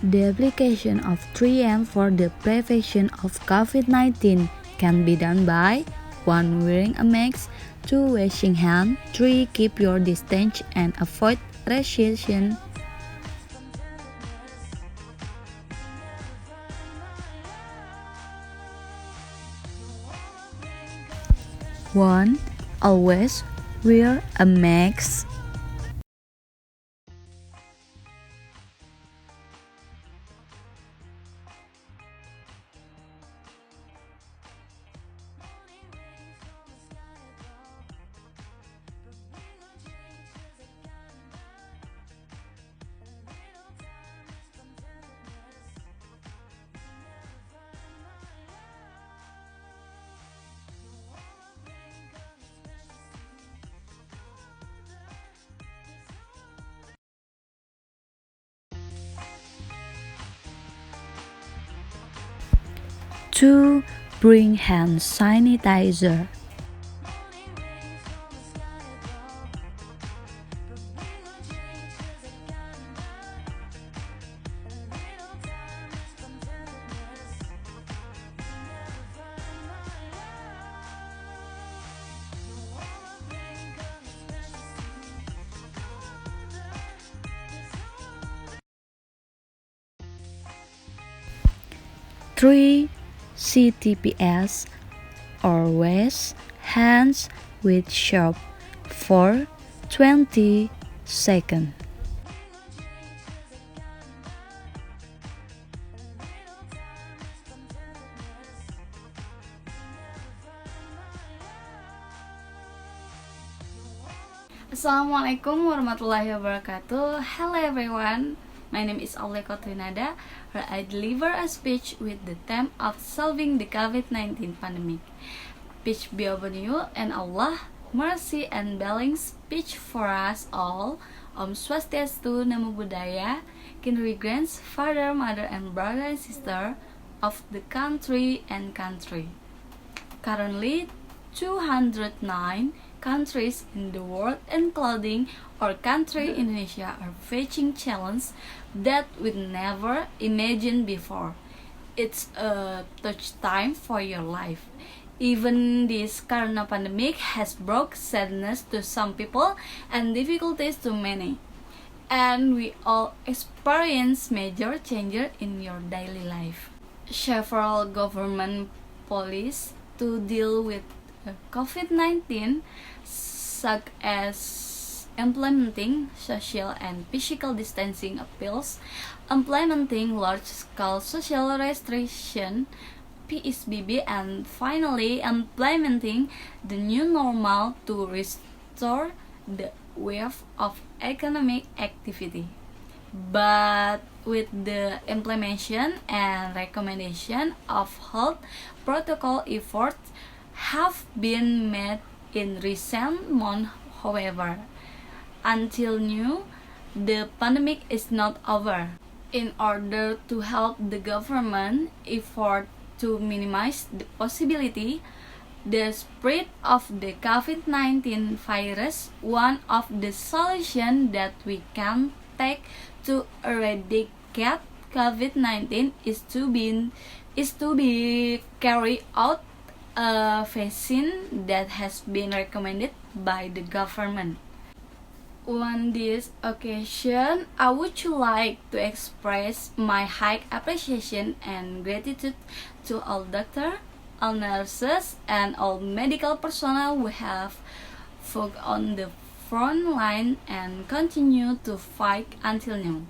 The application of 3M for the prevention of COVID-19 can be done by 1. Wearing a mask, 2. Washing hands, 3. Keep your distance and avoid recession. 1. Always wear a mask. Two, bring hand sanitizer. Three, CTPS or wash hands with soap for 20 seconds. Assalamualaikum warahmatullahi wabarakatuh. Hello everyone, my name is Aulia Kotrinada, where I deliver a speech with the theme of solving the COVID-19 pandemic. Peace be upon you and Allah, mercy and blessing speech for us all. Om Swastiastu, Namo Buddhaya, kindred grands, father, mother and brother and sister of the country and country. Currently, 209 countries in the world, including our country Indonesia, are facing challenges that we never imagined before. It's a touch time for your life. Even this corona pandemic has brought sadness to some people and difficulties to many. And we all experience major changes in your daily life. Several government policies to deal with COVID-19, such as implementing social and physical distancing appeals, implementing large-scale social restriction (PSBB), and finally implementing the new normal to restore the wave of economic activity. But with the implementation and recommendation of health protocol efforts have been made in recent months, however, until now, the pandemic is not over. In order to help the government effort to minimize the possibility the spread of the COVID-19 virus, one of the solutions that we can take to eradicate COVID-19 is to be carry out a vaccine that has been recommended by the government. On this occasion, I would like to express my high appreciation and gratitude to all doctors, all nurses, and all medical personnel who have fought on the front line and continue to fight until now,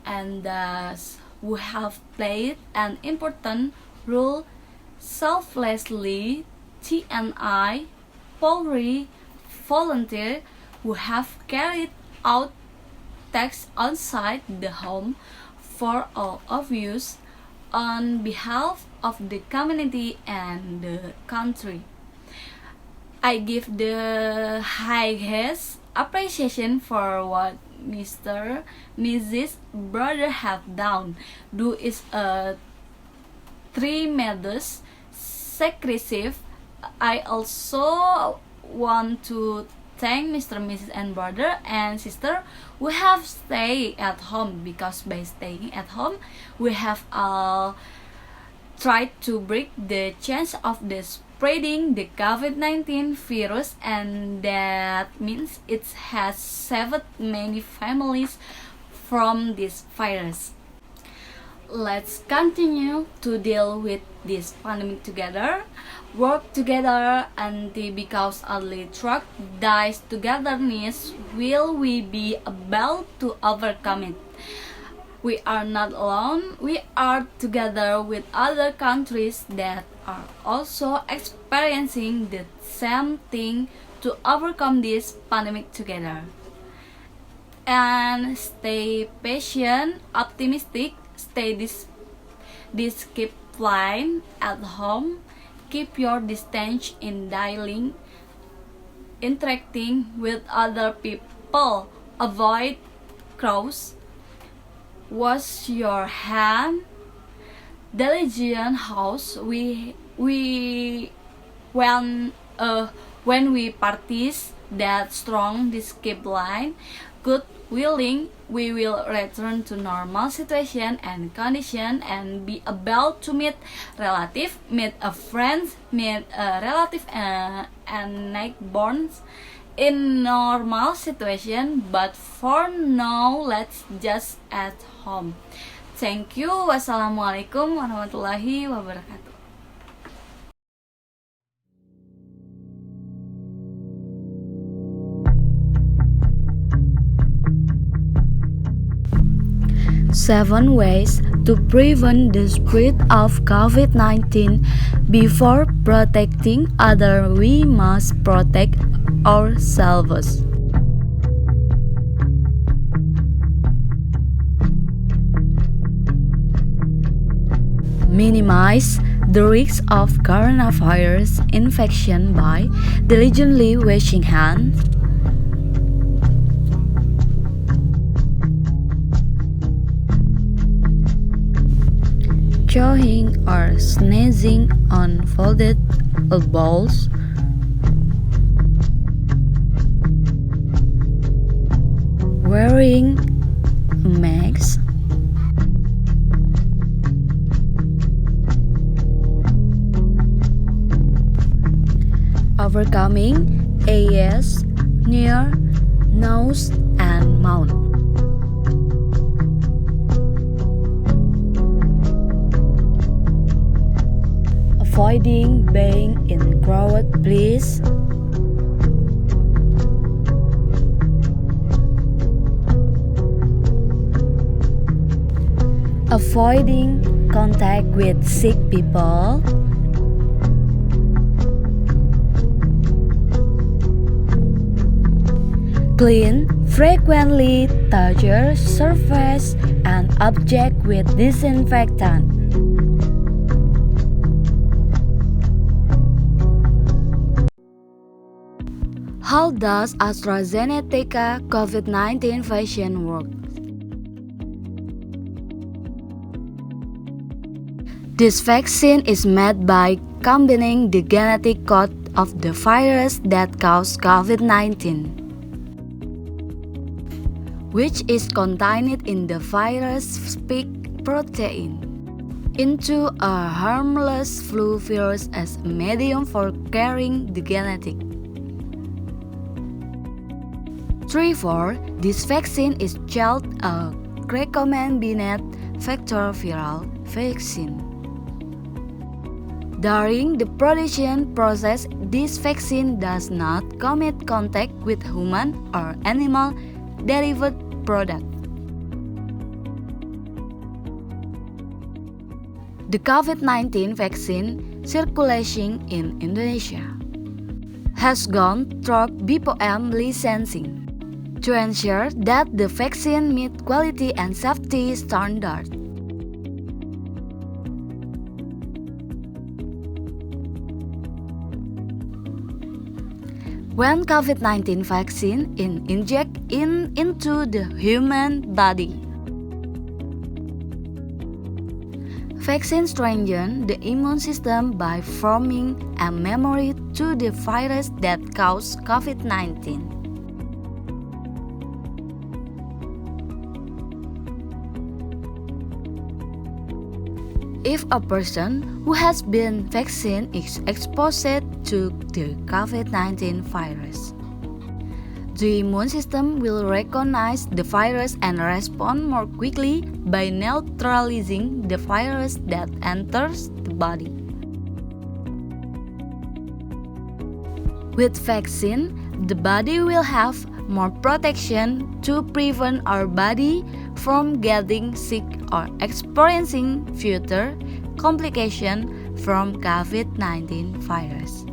and thus who have played an important role selflessly. TNI, Polri, volunteer who have carried out tasks outside the home for all of us on behalf of the community and the country. I give the highest appreciation for what Mr. Mrs. Brother have done. Do is a tremendous sacrifice. I also want to thank Mr. Mrs. and brother and sister who have stayed at home, because by staying at home we have tried to break the chance of the spreading the COVID-19 virus, and that means it has saved many families from this virus. Let's continue to deal with this pandemic together, work together, and because only through this togetherness will we be able to overcome it. We are not alone, we are together with other countries that are also experiencing the same thing to overcome this pandemic together. And stay patient, optimistic, stay disciplined at home, keep your distance in dialing, interacting with other people, avoid crowds, wash your hand, diligent house. When we practice that strong discipline, good willing, we will return to normal situation and condition and be able to meet relative, meet a friends, meet a relative and neighbors in normal situation. But for now, let's just at home. Thank you. Wassalamualaikum warahmatullahi wabarakatuh. Seven ways to prevent the spread of COVID-19. Before protecting others, we must protect ourselves. Minimize the risk of coronavirus infection by diligently washing hands, chewing or sneezing on folded elbows, wearing a mask, overcoming eyes, near, nose, and mouth. Avoiding being in crowded places. Avoiding contact with sick people. Clean frequently, touch your surface and object with disinfectant. How does AstraZeneca COVID-19 vaccine work? This vaccine is made by combining the genetic code of the virus that causes COVID-19, which is contained in the virus spike protein, into a harmless flu virus as a medium for carrying the genetic. 3-4. This vaccine is called a recombinant vector viral vaccine. During the production process, this vaccine does not commit contact with human or animal-derived product. The COVID-19 vaccine circulating in Indonesia has gone through BPOM licensing to ensure that the vaccine meets quality and safety standards. When COVID-19 vaccine is injected into the human body, Vaccines strengthen the immune system by forming a memory to the virus that caused COVID-19. If a person who has been vaccinated is exposed to the COVID-19 virus, the immune system will recognize the virus and respond more quickly by neutralizing the virus that enters the body. With vaccine, the body will have more protection to prevent our body from getting sick or experiencing future complications from COVID-19 virus.